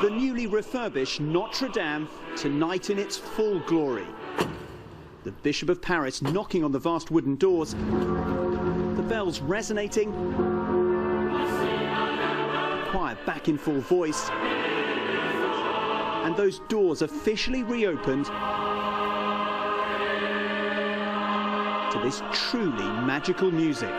The newly refurbished Notre Dame, tonight in its full glory. The Bishop of Paris knocking on the vast wooden doors, the bells resonating, the choir back in full voice, and those doors officially reopened to this truly magical music.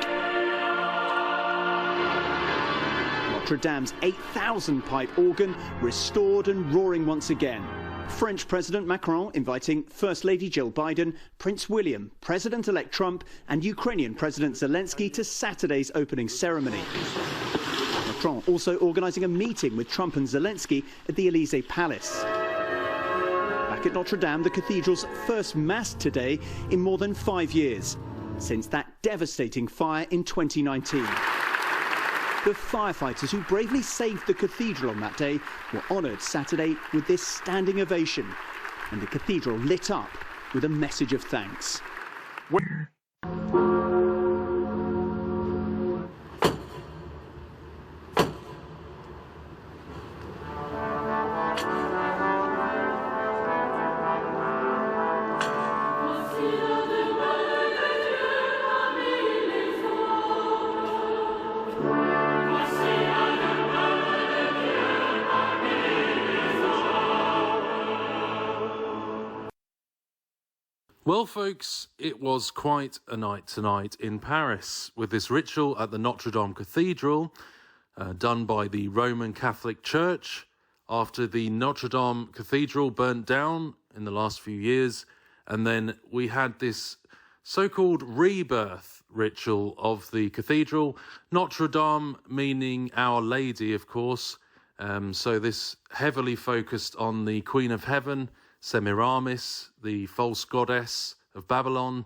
Notre Dame's 8,000 pipe organ restored and roaring once again. French President Macron inviting First Lady Jill Biden, Prince William, President-elect Trump and Ukrainian President Zelenskyy to Saturday's opening ceremony. Macron also organising a meeting with Trump and Zelenskyy at the Élysée Palace. Back at Notre Dame, the cathedral's first mass today in more than 5 years, since that devastating fire in 2019. The firefighters who bravely saved the cathedral on that day were honoured Saturday with this standing ovation, and the cathedral lit up with a message of thanks. Well, folks, it was quite a night tonight in Paris with this ritual at the Notre Dame Cathedral done by the Roman Catholic Church after the Notre Dame Cathedral burnt down in the last few years. And then we had this so-called rebirth ritual of the cathedral. Notre Dame meaning Our Lady, of course. So this heavily focused on the Queen of Heaven, Semiramis, the false goddess of Babylon,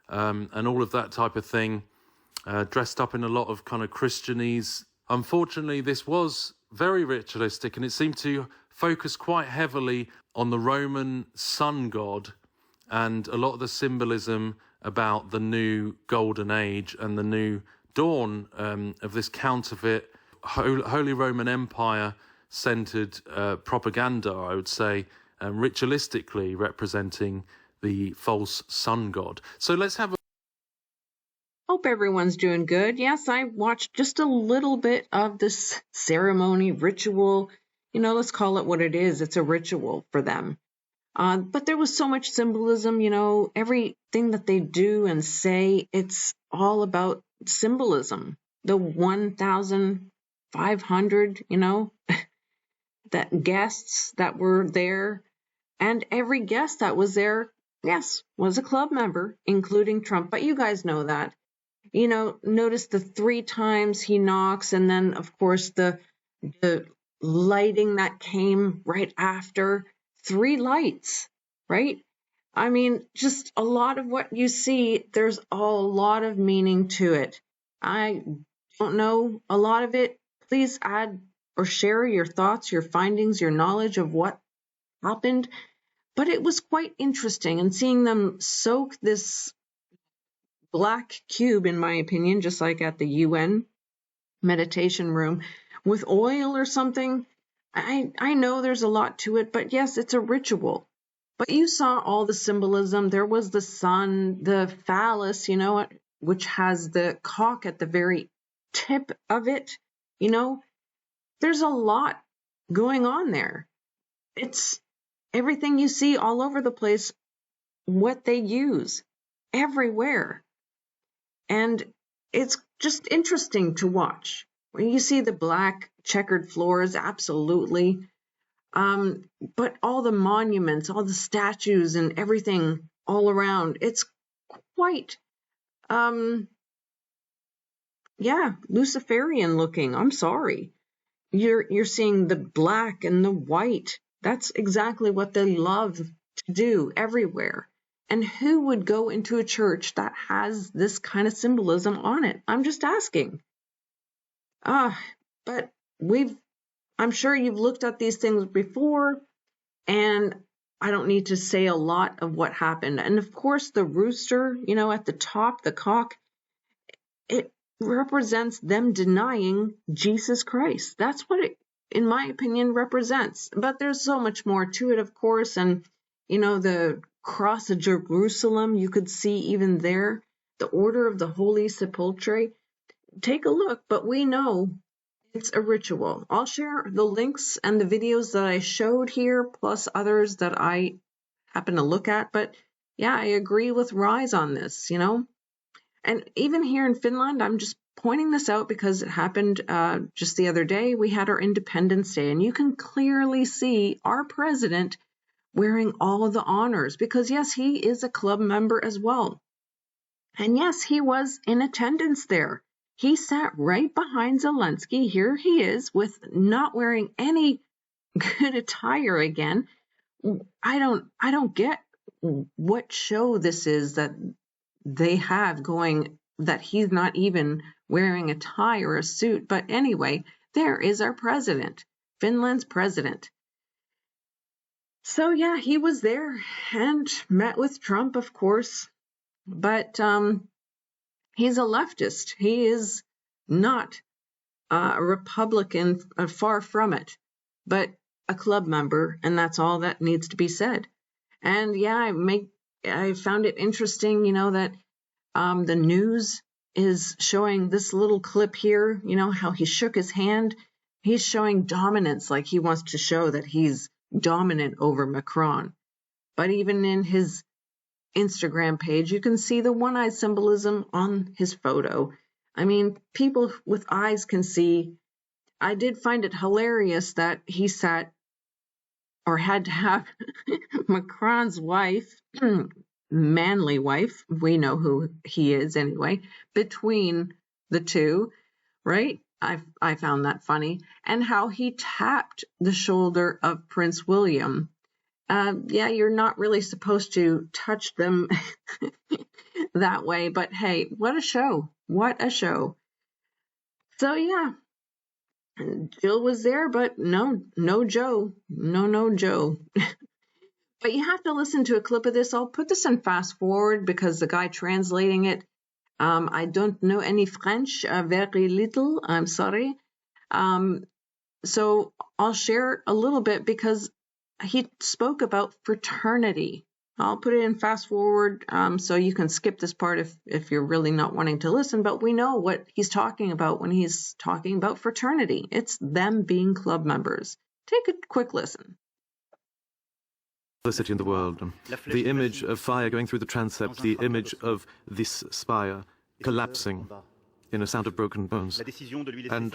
and all of that type of thing, dressed up in a lot of kind of Christianese. Unfortunately, this was very ritualistic, and it seemed to focus quite heavily on the Roman sun god and a lot of the symbolism about the new golden age and the new dawn of this counterfeit Holy Roman Empire centered propaganda, I would say, ritualistically representing the false sun god. So let's have a... Hope everyone's doing good. Yes, I watched just a little bit of this ceremony, ritual. You know, let's call it what it is. It's a ritual for them. But there was so much symbolism, you know, everything that they do and say, it's all about symbolism. The 1,500, you know, that guests that were there. And every guest that was there, yes, was a club member, including Trump. But you guys know that. You know, notice the 3 times he knocks, and then, of course, the lighting that came right after. 3 lights, right? I mean, just a lot of what you see, there's a lot of meaning to it. I don't know a lot of it. Please add or share your thoughts, your findings, your knowledge of what happened. But it was quite interesting, and seeing them soak this black cube, in my opinion, just like at the UN meditation room, with oil or something. I know there's a lot to it, but yes, it's a ritual. But you saw all the symbolism. There was the sun, the phallus, you know, which has the cock at the very tip of it. You know, there's a lot going on there. It's everything you see all over the place, what they use everywhere. And it's just interesting to watch. When you see the black checkered floors, absolutely. But all the monuments, all the statues and everything all around, it's quite, Luciferian looking. I'm sorry. You're seeing the black and the white. That's exactly what they love to do everywhere. And who would go into a church that has this kind of symbolism on it? I'm just asking. But I'm sure you've looked at these things before, and I don't need to say a lot of what happened. And of course, the rooster, you know, at the top, the cock, it represents them denying Jesus Christ. That's what in my opinion, represents. But there's so much more to it, of course. And, the cross of Jerusalem, you could see even there, the order of the Holy Sepulchre. Take a look, but we know it's a ritual. I'll share the links and the videos that I showed here, plus others that I happen to look at. But yeah, I agree with Rise on this, And even here in Finland, I'm just pointing this out because it happened just the other day. We had our Independence Day, and you can clearly see our president wearing all of the honors because, yes, he is a club member as well. And yes, he was in attendance there. He sat right behind Zelenskyy. Here he is with not wearing any good attire again. I don't get what show this is that they have going that he's not even wearing a tie or a suit. But anyway, there is our president, Finland's president. So yeah, he was there and met with Trump, of course. But he's a leftist. He is not a Republican, far from it, but a club member, and that's all that needs to be said. And yeah, I found it interesting, that the news is showing this little clip here, how he shook his hand. He's showing dominance, like he wants to show that he's dominant over Macron. But even in his Instagram page, you can see the one-eye symbolism on his photo. I mean, people with eyes can see. I did find it hilarious that he sat or had to have Macron's wife, manly wife, we know who he is anyway, between the two, right? I found that funny. And how he tapped the shoulder of Prince William. Yeah, you're not really supposed to touch them that way, but hey, what a show. What a show. So yeah, Jill was there, but no Joe. No Joe. But you have to listen to a clip of this. I'll put this in fast forward because the guy translating it, I don't know any French, very little, I'm sorry. So I'll share a little bit because he spoke about fraternity. I'll put it in fast forward so you can skip this part if you're really not wanting to listen. But we know what he's talking about when he's talking about fraternity. It's them being club members. Take a quick listen. The city in the world. The image of fire going through the transept, the image of this spire collapsing in a sound of broken bones. And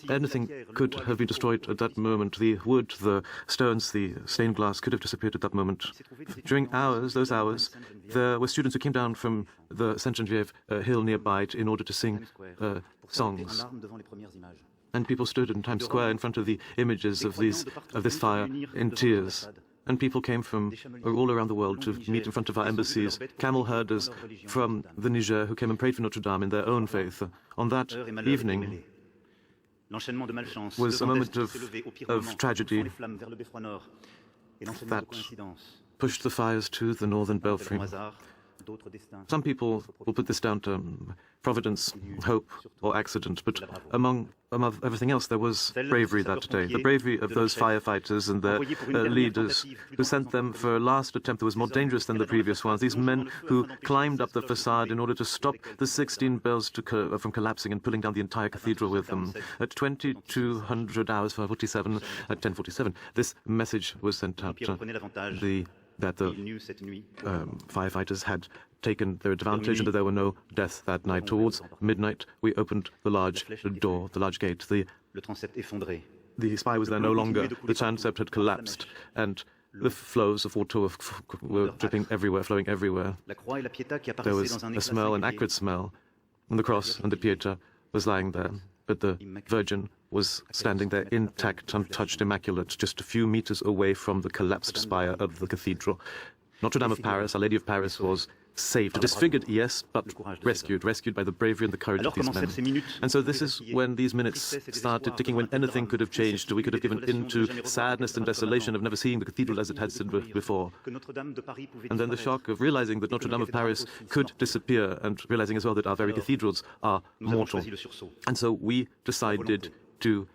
anything could have been destroyed at that moment. The wood, the stones, the stained glass could have disappeared at that moment. During those hours, there were students who came down from the Saint-Geneviève hill nearby in order to sing songs. And people stood in Times Square in front of the images of this fire in tears. And people came from all around the world to meet in front of our embassies. Camel herders from the Niger who came and prayed for Notre Dame in their own faith. On that evening was a moment of tragedy that pushed the fires to the northern belfry. Some people will put this down to providence, hope, or accident, but among everything else, there was bravery that day. The bravery of those firefighters and their leaders who sent them for a last attempt that was more dangerous than the previous ones. These men who climbed up the facade in order to stop the 16 bells from collapsing and pulling down the entire cathedral with them. At 2200 hours, 5:47, at 10:47, this message was sent out. That the firefighters had taken their advantage and that there were no deaths that night. Towards midnight, we opened the large door, the large gate. The spire was there no longer. The transept had collapsed, and the flows of water were dripping everywhere, flowing everywhere. There was a smell, an acrid smell, and the cross and the Pieta was lying there. But the Virgin was standing there intact, untouched, immaculate, just a few meters away from the collapsed spire of the cathedral. Notre Dame of Paris, Our Lady of Paris, was saved, disfigured, yes, but rescued by the bravery and the courage of these men. And so this is when these minutes started ticking, when anything could have changed. We could have given in to sadness and desolation of never seeing the cathedral as it had stood before. And then the shock of realizing that Notre Dame of Paris could disappear, and realizing as well that our very cathedrals are mortal. And so we decided to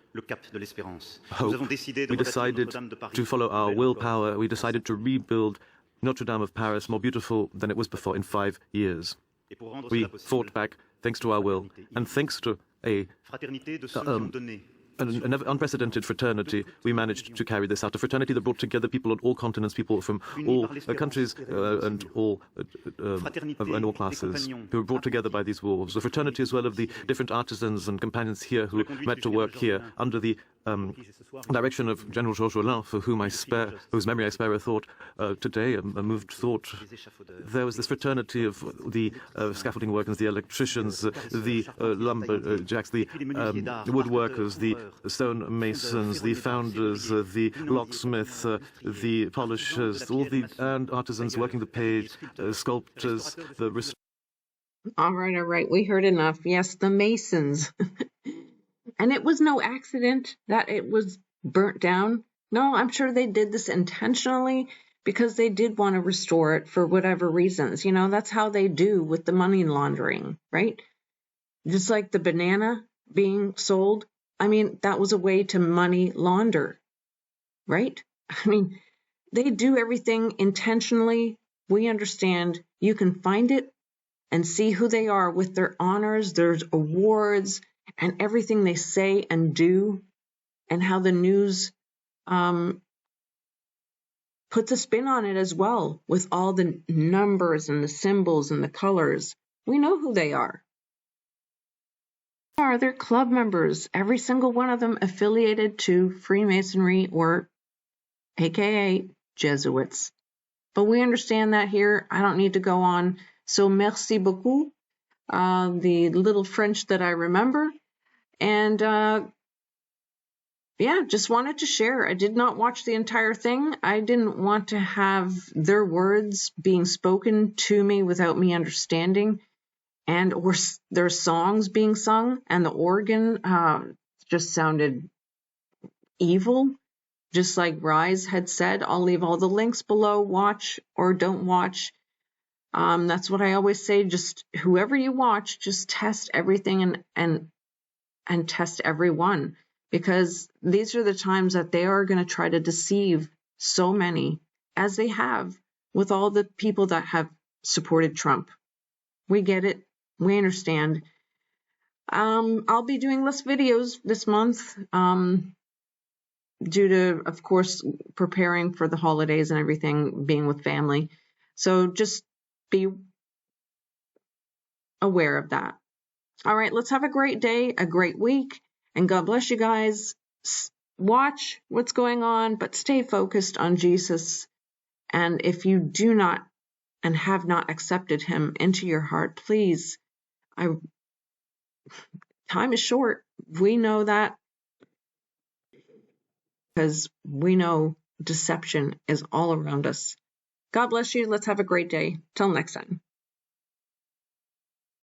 hope. We decided to follow our willpower. We decided to rebuild Notre Dame of Paris more beautiful than it was before in 5 years. We fought back thanks to our will and thanks to an unprecedented fraternity. We managed to carry this out. A fraternity that brought together people on all continents, people from all countries and all classes, who were brought together by these wolves. A fraternity as well of the different artisans and companions here who met to work here under the direction of General Georges Rollin, for whom whose memory I spare a thought today, a moved thought. There was this fraternity of the scaffolding workers, the electricians, the lumberjacks, the woodworkers, the stone masons, the founders, the locksmiths, the polishers, all the artisans working the page, sculptors, the... All right. We heard enough. Yes, the masons. And it was no accident that it was burnt down. No, I'm sure they did this intentionally because they did want to restore it for whatever reasons. You know, that's how they do with the money laundering, right? Just like the banana being sold. I mean, that was a way to money launder, right? I mean, they do everything intentionally. We understand. You can find it and see who they are with their honors, their awards, and everything they say and do, and how the news puts a spin on it as well, with all the numbers and the symbols and the colors. We know who they are. They're club members, every single one of them affiliated to Freemasonry or AKA Jesuits. But we understand that here. I don't need to go on. So merci beaucoup, the little French that I remember. And just wanted to share. I did not watch the entire thing. I didn't want to have their words being spoken to me without me understanding, and or their songs being sung, and the organ just sounded evil, just like Rise had said. I'll leave all the links below. Watch or don't watch. That's what I always say. Just whoever you watch, just test everything and test everyone, because these are the times that they are going to try to deceive so many, as they have with all the people that have supported Trump. We get it. We understand. I'll be doing less videos this month due to, of course, preparing for the holidays and everything, being with family. So just be aware of that. All right, let's have a great day, a great week, and God bless you guys. Watch what's going on, but stay focused on Jesus. And if you do not and have not accepted him into your heart, please, time is short. We know that, because we know deception is all around us. God bless you. Let's have a great day. Till next time.